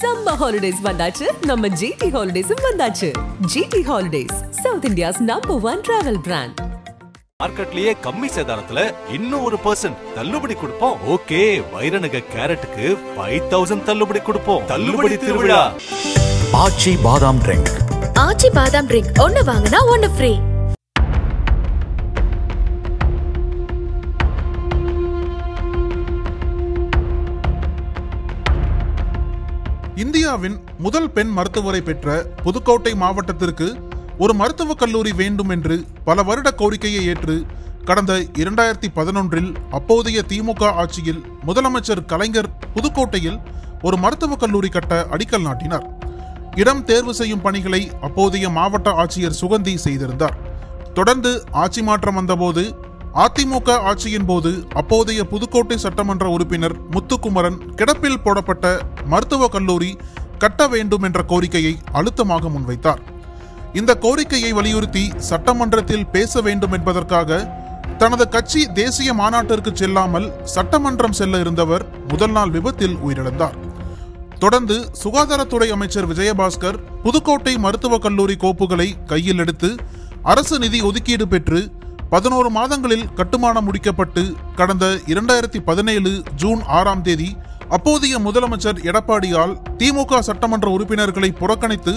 Summer holidays vandachu, நம்ம GT Holidays vandachu. GT Holidays, South India's #1 travel brand. மார்க்கெட்லயே கம்மி சேதாரத்துல இன்னும் 1% தள்ளுபடி கொடுப்போம். ஓகே, வைரநக கேரட்டுக்கு 5000 தள்ளுபடி கொடுப்போம். தள்ளுபடி திருவிழா. ஆச்சி பாதாம் ட்ரிங்க். ஆச்சி பாதாம் ட்ரிங்க் ஒன்னு வாங்குனா ஒன்னு ஃப்ரீ. இந்தியாவின் முதல் பெண் மருத்துவரை பெற்ற புதுக்கோட்டை மாவட்டத்திற்கு ஒரு மருத்துவக் கல்லூரி வேண்டும் என்று பல வருட கோரிக்கையை ஏற்று கடந்த 2011 அப்போதைய திமுக ஆட்சியில் முதலமைச்சர் கலைஞர் புதுக்கோட்டையில் ஒரு மருத்துவக் கல்லூரி கட்ட அடிக்கல் நாட்டினார். இடம் தேர்வு செய்யும் பணிகளை அப்போதைய மாவட்ட ஆட்சியர் சுகந்தி செய்திருந்தார். தொடர்ந்து ஆட்சி மாற்றம் வந்தபோது அதிமுக ஆட்சியின் போது அப்போதைய புதுக்கோட்டை சட்டமன்ற உறுப்பினர் முத்துக்குமரன் கிடப்பில் போடப்பட்ட மருத்துவக் கல்லூரி கட்ட வேண்டும் என்ற கோரிக்கையை அழுத்தமாக முன்வைத்தார். இந்த கோரிக்கையை வலியுறுத்தி சட்டமன்றத்தில் பேச வேண்டும் என்பதற்காக தனது கட்சி தேசிய மாநாட்டிற்கு செல்லாமல் சட்டமன்றம் செல்ல இருந்தவர் முதல் நாள் விபத்தில் உயிரிழந்தார். தொடர்ந்து சுகாதாரத்துறை அமைச்சர் விஜயபாஸ்கர் புதுக்கோட்டை மருத்துவக் கல்லூரி கோப்புகளை கையில் எடுத்து அரசு நிதி ஒதுக்கீடு பெற்று 11 மாதங்களில் கட்டுமானம் முடிக்கப்பட்டு கடந்த 2017 ஜூன் 6ஆம் தேதி அப்போதைய முதலமைச்சர் எடப்பாடியால் திமுக சட்டமன்ற உறுப்பினர்களை புறக்கணித்து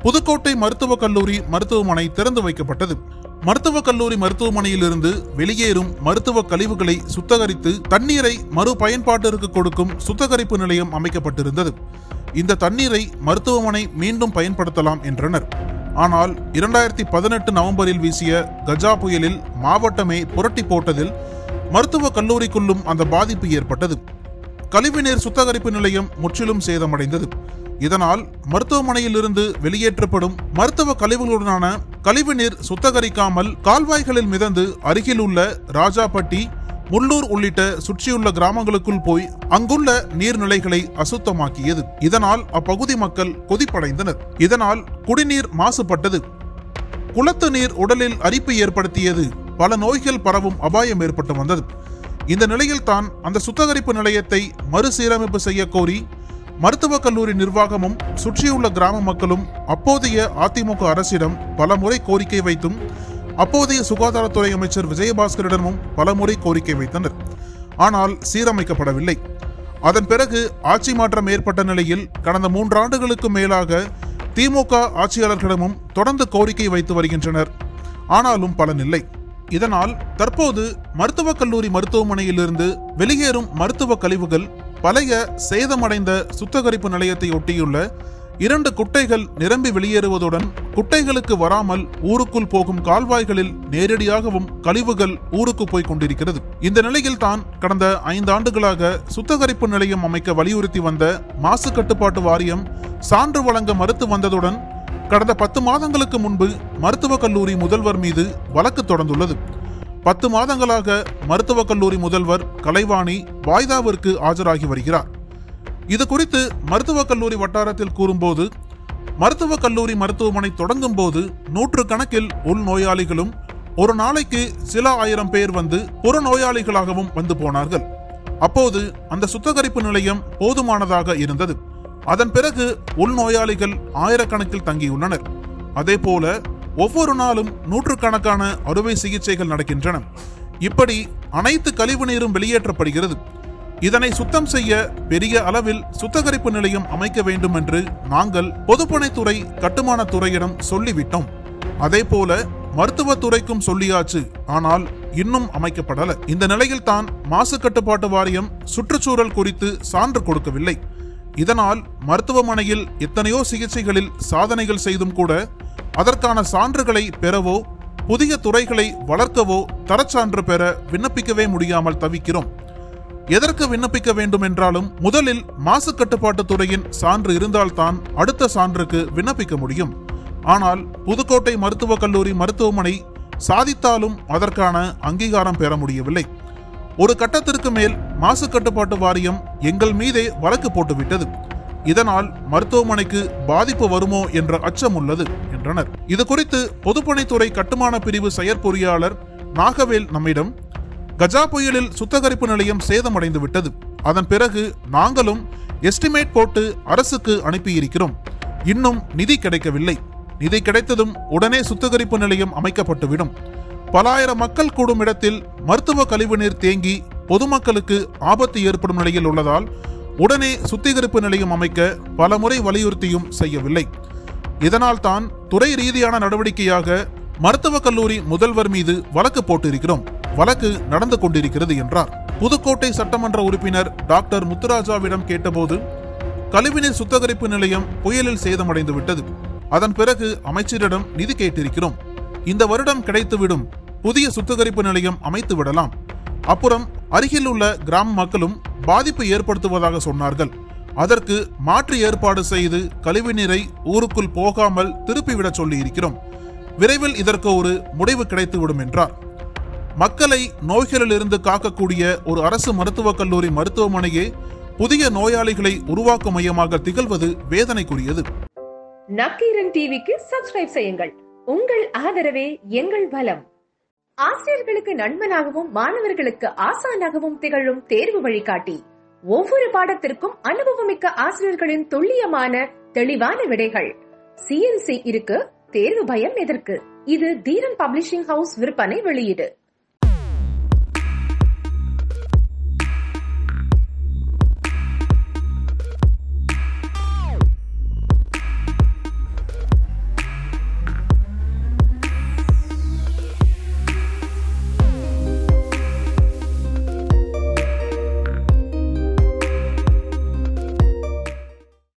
புதுக்கோட்டை மருத்துவக் கல்லூரி மருத்துவமனை திறந்து வைக்கப்பட்டது. மருத்துவக் கல்லூரி மருத்துவமனையிலிருந்து வெளியேறும் மருத்துவ கழிவுகளை சுத்தகரித்து தண்ணீரை மறு பயன்பாட்டிற்கு கொடுக்கும் சுத்தகரிப்பு நிலையம் அமைக்கப்பட்டிருந்தது. இந்த தண்ணீரை மருத்துவமனை மீண்டும் பயன்படுத்தலாம் என்றனர். ஆனால் 2018 நவம்பரில் வீசிய கஜா புயலில் மாவட்டமே புரட்டி போட்டதில் மருத்துவக் கல்லூரிக்குள்ளும் அந்த பாதிப்பு ஏற்பட்டது. கழிவுநீர் சுத்தகரிப்பு நிலையம் முற்றிலும் சேதமடைந்தது. இதனால் மருத்துவமனையில் இருந்து வெளியேற்றப்படும் மருத்துவ கழிவுகளுடனான கழிவுநீர் சுத்தகரிக்காமல் கால்வாய்களில் மிதந்து அருகில் உள்ள ராஜாப்பட்டி, முள்ளூர் உள்ளிட்ட சுற்றியுள்ள கிராமங்களுக்குள் போய் அங்குள்ள நீர்நிலைகளை அசுத்தமாக்கியது. இதனால் அப்பகுதி மக்கள் கொதிப்படைந்தனர். இதனால் குடிநீர் மாசுபட்டது. குளத்து நீர் உடலில் அரிப்பு ஏற்படுத்தியது. பல நோய்கள் பரவும் அபாயம் ஏற்பட்டு வந்தது. இந்த நிலையில் தான் அந்த சுத்தகரிப்பு நிலையத்தை மறுசீரமைப்பு செய்ய கோரி மருத்துவக் கல்லூரி நிர்வாகமும் சுற்றியுள்ள கிராம மக்களும் அப்போதைய அதிமுக அரசிடம் பல முறை கோரிக்கை வைத்தும் அப்போதைய சுகாதாரத்துறை அமைச்சர் விஜயபாஸ்கரிடமும் பலமுறை கோரிக்கை வைத்தனர். ஆனால் சீரமைக்கப்படவில்லை. அதன் பிறகு ஆட்சி மாற்றம் ஏற்பட்ட நிலையில் கடந்த 3 ஆண்டுகளுக்கு மேலாக திமுக ஆட்சியாளர்களிடமும் தொடர்ந்து கோரிக்கை வைத்து வருகின்றனர். ஆனாலும் பலனில்லை. இதனால் தற்போது மருத்துவக் கல்லூரி மருத்துவமனையிலிருந்து வெளியேறும் மருத்துவ கழிவுகள் பழைய சேதமடைந்த சுத்தகரிப்பு நிலையத்தை ஒட்டியுள்ள 2 குட்டைகள் நிரம்பி வெளியேறுவதுடன் குட்டைகளுக்கு வராமல் ஊருக்குள் போகும் கால்வாய்களில் நேரடியாகவும் கழிவுகள் ஊருக்கு போய் கொண்டிருக்கிறது. இந்த நிலையில் தான் கடந்த 5 ஆண்டுகளாக சுத்தகரிப்பு நிலையம் அமைக்க வலியுறுத்தி வந்த மாசு கட்டுப்பாட்டு வாரியம் சான்று வழங்க மறுத்து வந்ததுடன் கடந்த 10 மாதங்களுக்கு முன்பு மருத்துவக் கல்லூரி முதல்வர் மீது வழக்கு தொடர்ந்துள்ளது. 10 மாதங்களாக மருத்துவக் கல்லூரி முதல்வர் கலைவாணி வாய்தாவிற்கு ஆஜராகி வருகிறார். இது குறித்து மருத்துவக் கல்லூரி வட்டாரத்தில் கூறும்போது, மருத்துவக் கல்லூரி மருத்துவமனை தொடங்கும் போது 100 கணக்கில் உள் நோயாளிகளும் ஒரு நாளைக்கு சில ஆயிரம் பேர் வந்து புற நோயாளிகளாகவும் வந்து போனார்கள். அப்போது அந்த சுத்தகரிப்பு நிலையம் போதுமானதாக இருந்தது. அதன் பிறகு உள் நோயாளிகள் ஆயிரக்கணக்கில் தங்கியுள்ளனர். அதே போல ஒவ்வொரு நாளும் 100கணக்கான அறுவை சிகிச்சைகள் நடக்கின்றன. இப்படி அனைத்து கழிவு நீரும் வெளியேற்றப்படுகிறது. இதனை சுத்தம் செய்ய பெரிய அளவில் சுத்தகரிப்பு நிலையம் அமைக்க வேண்டும் என்று நாங்கள் பொதுப்பணித்துறை கட்டுமானத்துறையிடம் சொல்லிவிட்டோம். அதே போல மருத்துவத்துறைக்கும் சொல்லியாச்சு. ஆனால் இன்னும் அமைக்கப்படல. இந்த நிலையில் தான் மாசு கட்டுப்பாட்டு வாரியம் சுற்றுச்சூழல் குறித்து சான்று கொடுக்கவில்லை. இதனால் மருத்துவமனையில் எத்தனையோ சிகிச்சைகளில் சாதனைகள் செய்தும் கூட அதற்கான சான்றுகளை பெறவோ புதிய துறைகளை வளர்க்கவோ தரச்சான்று பெற விண்ணப்பிக்கவே முடியாமல் தவிக்கிறோம். எதற்கு விண்ணப்பிக்க வேண்டும் என்றாலும் முதலில் மாசு கட்டுப்பாட்டு துறையின் சான்று இருந்தால்தான் அடுத்த சான்றுக்கு விண்ணப்பிக்க முடியும். ஆனால் புதுக்கோட்டை மருத்துவக் கல்லூரி மருத்துவமனை சாதித்தாலும் அதற்கான அங்கீகாரம் பெற முடியவில்லை. ஒரு கட்டத்திற்கு மேல் மாசு கட்டுப்பாட்டு வாரியம் எங்கள் மீதே வழக்கு போட்டுவிட்டது. இதனால் மருத்துவமனைக்கு பாதிப்பு வருமோ என்ற அச்சம் உள்ளது என்றனர். இது குறித்து பொதுப்பணித்துறை கட்டுமான பிரிவு செயற்பொறியாளர் நாகவேல் நம்மிடம், கஜா புயலில் சுத்தகரிப்பு நிலையம் சேதமடைந்து விட்டது. அதன் பிறகு நாங்களும் எஸ்டிமேட் போட்டு அரசுக்கு அனுப்பியிருக்கிறோம். இன்னும் நிதி கிடைக்கவில்லை. நிதி கிடைத்ததும் உடனே சுத்திகரிப்பு நிலையம் அமைக்கப்பட்டுவிடும். பல ஆயிரம் மக்கள் கூடும் இடத்தில் மருத்துவ கழிவுநீர் தேங்கி பொதுமக்களுக்கு ஆபத்து ஏற்படும் நிலையில் உள்ளதால் உடனே சுத்திகரிப்பு நிலையம் அமைக்க பலமுறை வலியுறுத்தியும் செய்யவில்லை. இதனால் தான் துறை ரீதியான நடவடிக்கையாக மருத்துவக் கல்லூரி முதல்வர் மீது வழக்கு போட்டிருக்கிறோம். வழக்கு நடந்து கொண்டிருக்கிறது என்றார். புதுக்கோட்டை சட்டமன்ற உறுப்பினர் டாக்டர் முத்துராஜாவிடம் கேட்டபோது, கழிவுநீர் சுத்திகரிப்பு நிலையம் புயலில் சேதமடைந்து விட்டது. அதன் பிறகு அமைச்சரிடம் நிதி கேட்டிருக்கிறோம். இந்த வருடம் கிடைத்துவிடும். புதிய சுத்திகரிப்பு நிலையம் அமைத்து விடலாம். அப்புறம் அருகில் உள்ள கிராம மக்களும் பாதிப்பு ஏற்படுத்துவதாக சொன்னார்கள். அதற்கு மாற்று ஏற்பாடு செய்து கழிவுநீரை ஊருக்குள் போகாமல் திருப்பிவிட சொல்லி இருக்கிறோம். விரைவில் இதற்கு ஒரு முடிவு கிடைத்துவிடும் என்றார். மக்களை நோய்களிலிருந்து காக்கக்கூடிய ஒரு அரசு மருத்துவக் கல்லூரி மருத்துவமனையே புதிய நோயாளிகளை உருவாக்கும் மையமாக திகழ்வது வேதனைக்குரியது. நக்கீரன் டிவிக்கு சப்ஸ்கிரைப் செய்யுங்கள். உங்கள் ஆதரவே எங்கள் பலம். ஆசிரியர்களுக்கு நண்பனாகவும் மாணவர்களுக்கு ஆசானாகவும் திகழும் தேர்வு வழிகாட்டி. ஒவ்வொரு பாடத்திற்கும் அனுபவமிக்க ஆசிரியர்களின் துல்லியமான தெளிவான விடைகள். CNC இருக்கு, தேர்வு பயம் எதற்கு? இது தீரன் பப்ளிஷிங் ஹவுஸ் விற்பனை வெளியீடு.